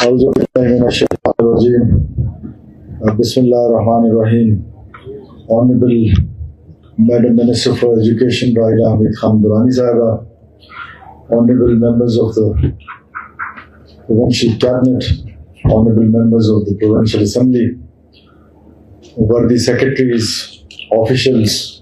أعوذ بالله من الشيطان الرجيم. Bismillah ar-Rahman ar-Rahim. Honorable Madam Minister for Education, Raida Hamid Khan Durrani Sahaba, Honorable members of the Provincial Cabinet, Honorable members of the Provincial Assembly, worthy secretaries, officials,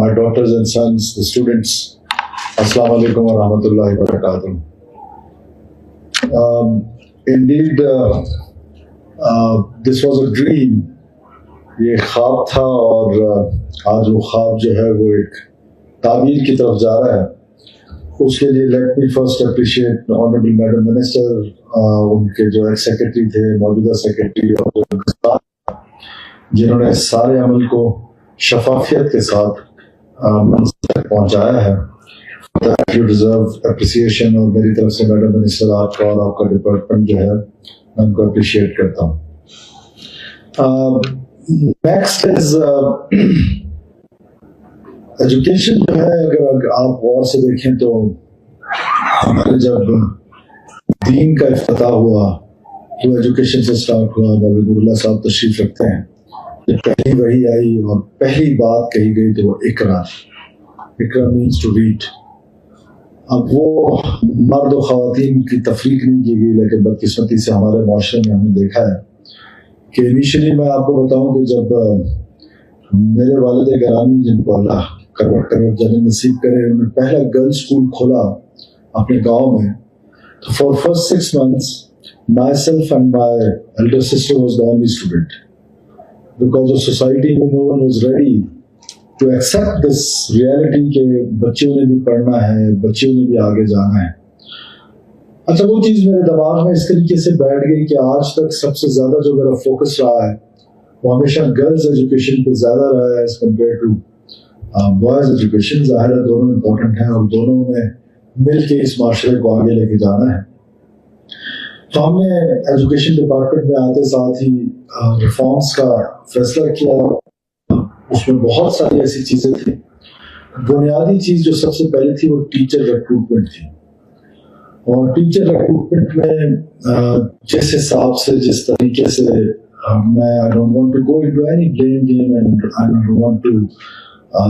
my daughters and sons, the students, Assalamu alaikum wa rahmatullahi wa barakatuh. Indeed, this was a dream. یہ خواب تھا اور آج وہ خواب جو ہے وہ ایک تعبیر کی طرف جا رہا ہے. اس کے لیے let me first appreciate honourable madam minister, ان کے جو ایک سیکرٹری تھے, موجودہ سیکرٹری, اور جنہوں نے سارے عمل کو شفافیت کے ساتھ منصب تک پہنچایا ہے. You deserve appreciation, اور میری طرف سے میڈم منسٹر آپ کا اور آپ کا ڈپارٹمنٹ جو ہے میں ان کو اپریشیٹ کرتا ہوں. نیکسٹ از ایجوکیشن جو ہے, اگر آپ غور سے دیکھیں تو ہمارے جب دین کا افتتاح ہوا تو ایجوکیشن سے سٹارٹ ہوا. مولانا اللہ صاحب تشریف رکھتے ہیں, جب پہلی وحی آئی اور پہلی بات کہی گئی تو وہ اقرا. اقرا مینس ٹو ریڈ. اب وہ مرد و خواتین کی تفریق نہیں کی گئی, لیکن بدقسمتی سے ہمارے معاشرے میں ہم نے دیکھا ہے کہ انیشلی میں آپ کو بتاؤں کہ جب میرے والد گرامی, جن کو اللہ کروڑ جنت نصیب کرے, انہوں نے پہلا گرل اسکول کھولا اپنے گاؤں میں, تو for first 6 months myself and my elder sister was the only student, because of society میں no one was ready to accept this reality کہ بچوں نے بھی پڑھنا ہے, بچوں نے بھی آگے جانا ہے. اچھا, وہ چیز میرے دماغ میں اس طریقے سے بیٹھ گئی کہ آج تک سب سے زیادہ جو میرا فوکس رہا ہے وہ ہمیشہ گرلز ایجوکیشن پہ زیادہ رہا ہے as compared to boys education. ظاہر ہے دونوں امپورٹنٹ ہیں اور دونوں میں مل کے اس معاشرے کو آگے لے کے جانا ہے. تو ہم نے ایجوکیشن ڈپارٹمنٹ میں آتے ساتھ ہی ریفارمس کا فیصلہ کیا. اس میں بہت ساری ایسی چیزیں تھیں. بنیادی چیز جو سب سے پہلے تھی وہ ٹیچر ریکروٹمنٹ تھی. اور ٹیچر ریکروٹمنٹ میں جس حساب سے, جس طریقے سے, میں I don't want to go into any blame game and I don't want to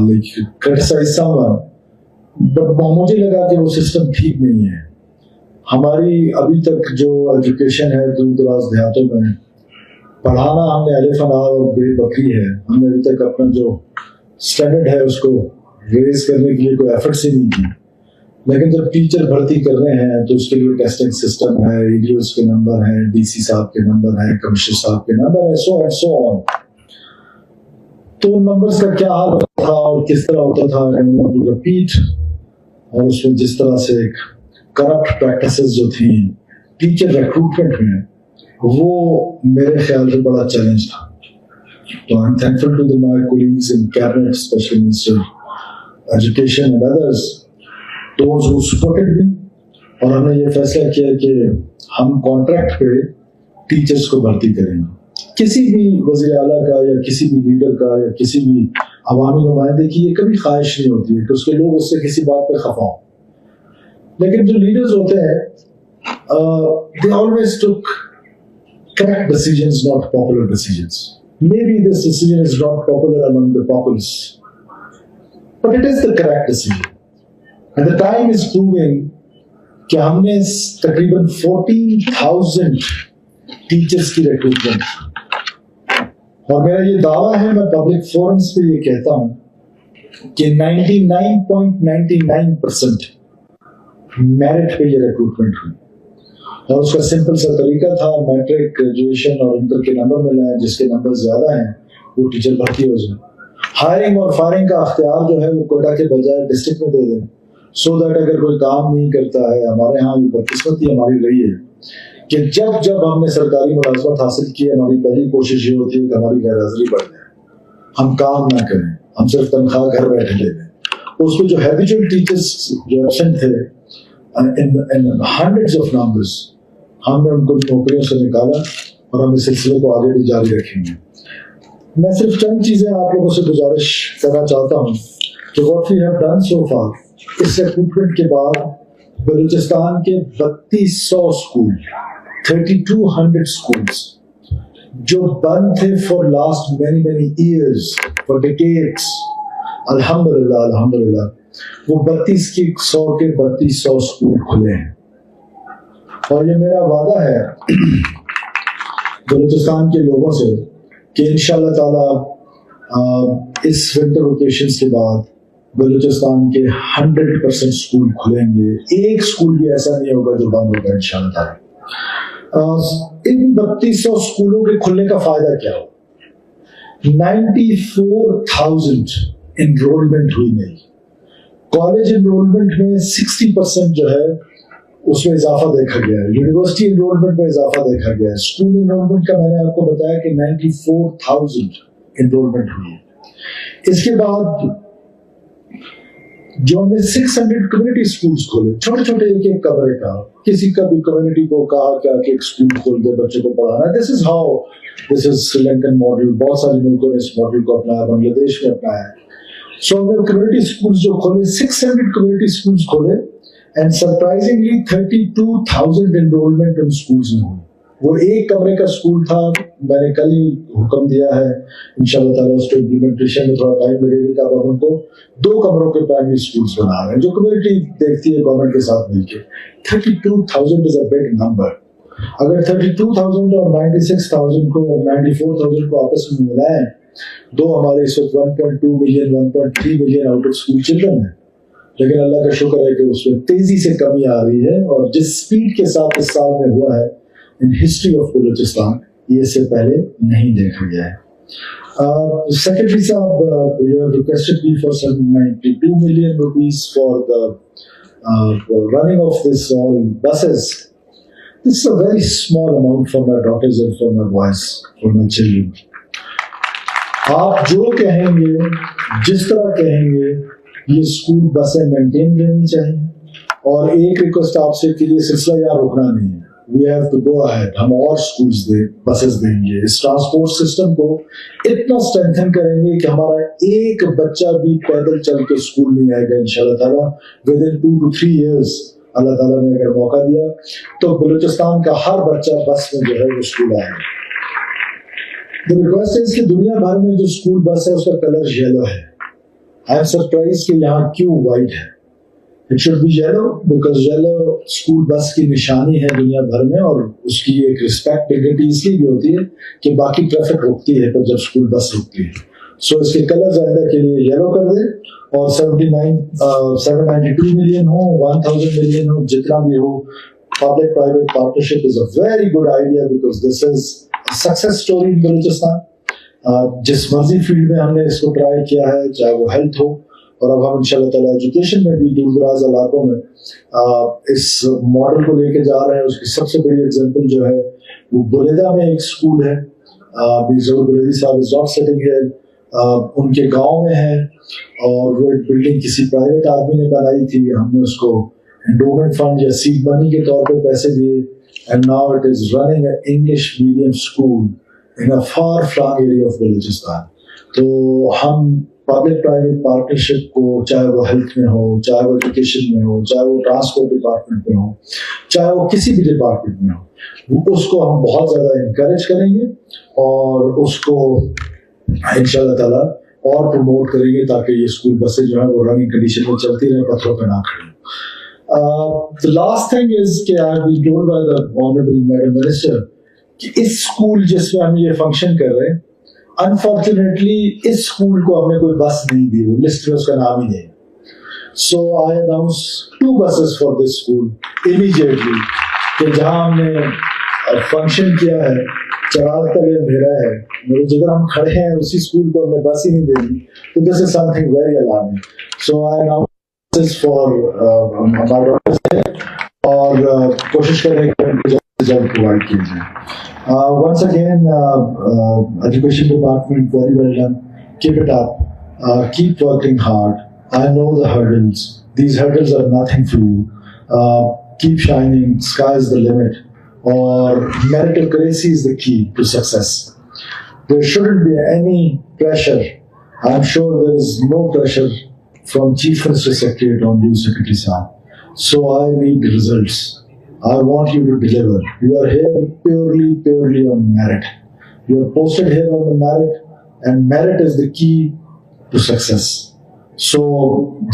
like criticize someone, but مجھے لگا کہ وہ سسٹم ٹھیک نہیں ہے. ہماری ابھی تک جو ایجوکیشن ہے دور دراز دیہاتوں میں, پڑھانا ہم نے الف انار اور بے بکری ہے. ہم نے ابھی تک اپنا جو اسٹینڈرڈ ہے اس کو ریز کرنے کے لیے کوئی ایفرٹس ہی نہیں کی. لیکن جب ٹیچر بھرتی کر رہے ہیں تو اس کے لیے ٹیسٹنگ سسٹم ہے, ایڈیوز کے نمبر ہیں, ڈی سی صاحب کے نمبر ہیں, کمشنر صاحب کے نمبر ہیں, سو اینڈ سو آن. تو نمبرز کا کیا حال تھا اور کس طرح ہوتا تھا رپیٹ, اور اس میں جس طرح سے ایک کرپٹ پریکٹسز جو تھیں ٹیچر ریکروٹمنٹ میں, وہ میرے خیال سے بڑا چیلنج تھا. تو I am thankful to my colleagues in cabinet, specially minister education and others, those who supported me. اور ہم نے یہ فیصلہ کیا کہ ہم کانٹریکٹ پہ ٹیچرز کو بھرتی کریں گے. کسی بھی وزیر اعلیٰ کا یا کسی بھی لیڈر کا یا کسی بھی عوامی نمائندے کی یہ کبھی خواہش نہیں ہوتی ہے کہ اس کے لوگ اس سے کسی بات پہ خفا ہوں. لیکن جو لیڈرز ہوتے ہیں they always took correct decisions, not popular decisions. Maybe this decision is not popular among the populace, but it is the correct decision. And the time is proving کہ ہم نے تقریباً 14,000 ٹیچرز کی ریکروٹمنٹ, اور میرا یہ دعویٰ ہے, میں پبلک فورمز پہ یہ کہتا ہوں کہ 99.99% میرٹ پہ یہ ریکروٹمنٹ ہوئی. اور اس کا سمپل سا طریقہ تھا, میٹرک, گریجویشن اور انٹر کے نمبر ملائیں, جس کے نمبر زیادہ ہیں وہ ٹیچر بھرتی ہو جائے. ہائرنگ اور فائرنگ کا اختیار جو ہے وہ کوئٹہ کے بجائے ڈسٹرکٹ میں دے دیں, سو دیٹ اگر کوئی کام نہیں کرتا ہے, ہمارے ہاں یہ بدقسمتی ہماری رہی ہے کہ جب ہم نے سرکاری ملازمت حاصل کی, ہماری پہلی کوشش یہ ہوتی ہے کہ ہماری غیر حاضری بڑھ جائے, ہم کام نہ کریں, ہم صرف تنخواہ گھر بیٹھے لے لیں. اس میں جو ہیبیچوئل ٹیچرز جو ایبسنٹ تھے in hundreds of numbers, ہم نے ان کو نوکریوں سے نکالا اور ہم اس سلسلے کو آگے بھی جاری رکھیں گے. میں صرف چند چیزیں آپ لوگوں سے گزارش کرنا چاہتا ہوں کہ what we have done so far, اس ریکروٹمنٹ کے بعد بلوچستان کے 3200 اسکول 3200 اسکولس جو بند تھے for last many years for decades, الحمدللہ وہ 3200 کے 3200 اسکول کھلے ہیں. اور یہ میرا وعدہ ہے بلوچستان کے لوگوں سے کہ انشاءاللہ تعالی اس ونٹر ویکیشنز کے بعد بلوچستان کے 100% اسکول کھلیں گے. ایک اسکول بھی ایسا نہیں ہوگا جو بند ہوگا انشاءاللہ تعالی. ان 3200 اسکولوں کے کھلنے کا فائدہ کیا ہو؟ 94,000 انرولمنٹ ہوئی نہیں. کالج انرولمنٹ میں 60% جو ہے اس میں اضافہ دیکھا گیا ہے. یونیورسٹی انرولمنٹ میں اضافہ دیکھا گیا ہے. اسکول انرولمنٹ کا میں نے آپ کو بتایا کہ 94,000 انرولمنٹ ہوئی ہے. اس کے بعد جو ہم نے 600 کمیونٹی اسکولس کھولے، چھوٹے چھوٹے ایک کمرے کا، کسی کا بھی کمیونٹی کو کہا کیا کہ ایک اسکول کھول دے بچے کو پڑھانا. دس از سری لنکن ماڈل. بہت سارے ملکوں نے اس ماڈل کو اپنایا، بنگلہ دیش میں اپنایا ہے. سو ہم نے کمیونٹی اسکولس جو کھولے، 600 کمیونٹی اسکولس کھولے and surprisingly 32,000 enrolment in schools میں ہوئی. وہ ایک کمرے کا اسکول تھا. میں نے کل ہی حکم دیا ہے انشاءاللہ تعالیٰ اس کے امپلیمنٹیشن میں تھوڑا ٹائم لگے گا کہ اب ان کو 2 کمروں کے پرائمری اسکولس بنا رہے ہیں جو کمیونٹی دیکھتی ہے گورنمنٹ کے ساتھ مل کے. 32,000 از اے بگ نمبر. اگر 32,000 اور 96,000 کو 94,000 کو آپس میں ملائیں، دو ہمارے اس وقت 1.2 million 1.3 million out of school children ہیں. لیکن اللہ کا شکر ہے کہ اس میں تیزی سے کمی آ رہی ہے، اور جس اسپیڈ کے ساتھ اس سال میں ہوا ہے in history of بلوچستان یہ اس سے پہلے نہیں دیکھا گیا ہے. Secretary صاحب, you have requested me for 792 million rupees for the running of this all buses. This is a very small amount for my daughters and for my boys, for my children. آپ جو کہیں گے، جس طرح کہیں گے، یہ اسکول بسیں مینٹین رہنی چاہیے. اور ایک ریکویسٹ آپ سے کہ یہ سلسلہ یہاں رکنا نہیں ہے. We have to go ahead. ہم اور اسکولس بسز دیں گے. اس ٹرانسپورٹ سسٹم کو اتنا اسٹرینتھن کریں گے کہ ہمارا ایک بچہ بھی پیدل چل کے اسکول نہیں آئے گا انشاءاللہ تعالیٰ. ودن 2 to 3 years اللہ تعالیٰ نے اگر موقع دیا تو بلوچستان کا ہر بچہ بس میں جو ہے وہ اسکول آئے گا. The request is کہ دنیا بھر میں جو اسکول بس ہے اس کا کلر یلو ہے. I am surprised کہ یہاں کیوں وائٹ ہے. It should be yellow because yellow school bus کی نشانی ہے دنیا بھر میں، اور اس کی ایک رسپیکٹ ڈگنیٹی اس لیے بھی ہوتی ہے کہ باقی ٹریفک رکتی ہے پر جب اسکول بس رکتی ہے. سو اس کے کلر آئندہ کے لیے یلو کر دیں، اور 792 ملین ہو، 1000 ملین ہو، جتنا بھی ہو. Public private partnership is a very good idea because this is success story in Balochistan. جس مرضی فیلڈ میں ہم نے اس کو ٹرائی کیا ہے، چاہے وہ ہیلتھ ہو، اور اب ہم انشاءاللہ تعالیٰ ایجوکیشن میں بھی دور دراز علاقوں میں اس ماڈل کو لے کے جا رہے ہیں. اس کی سب سے بڑی ایگزامپل جو ہے وہ بریدہ میں ایک اسکول ہے. ظہور بریدی صاحب از ناٹ سٹنگ ہیئر. ان کے گاؤں میں ہے، اور وہ ایک بلڈنگ کسی پرائیویٹ آدمی نے بنائی تھی. ہم نے اس کو انڈومنٹ فنڈ یا سیڈ منی کے طور پہ پیسے دیے، and now it is running A English medium school in a for flung area of Balochistan. تو ہم پبلک پرائیویٹ پارٹنرشپ کو، چاہے وہ ہیلتھ میں ہو، چاہے وہ ایجوکیشن میں ہو، چاہے وہ ٹرانسپورٹ ڈپارٹمنٹ میں ہو، چاہے وہ کسی بھی ڈپارٹمنٹ میں ہو، اس کو ہم بہت زیادہ انکریج کریں گے اور اس کو انشاءاللہ تعالیٰ اور پروموٹ کریں گے تاکہ یہ اسکول بسیں جو ہیں وہ رننگ کنڈیشن میں چلتی رہیں، پتھروں پہ نہ کھڑیں. The last thing is کہ I have been told by the Honorable Madam Minister کہ اس اسکول جس میں ہم یہ فنکشن کر رہے ہیں، انفارچونیٹلی اس اسکول کو ہم نے کوئی بس نہیں دی، وہ لسٹ میں اس کا نام ہی نہیں. So I announce 2 buses for this school immediately, کہ جہاں ہم نے فنکشن کیا ہے چراغ تلے اندھیرا ہے، جدھر ہم کھڑے ہیں اسی اسکول کو ہم نے بس ہی نہیں دے دی. تو this is something very alarming. So I announce for ہمارے اور کوشش کریں کہ ان کو جلد پرووائڈ کیا جائے. Once again, Education Department, very well done. Keep it up. Keep working hard. I know the hurdles. These hurdles are nothing for you. Keep shining. Sky is the limit. Or meritocracy is the key to success. There shouldn't be any pressure. I'm sure there is no pressure from Chief Minister Secretariat on you, Secretary Saab. So I need results. I want you to deliver. You are here purely on merit. You are posted here on the merit, and merit is the key to success. So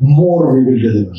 more we will deliver.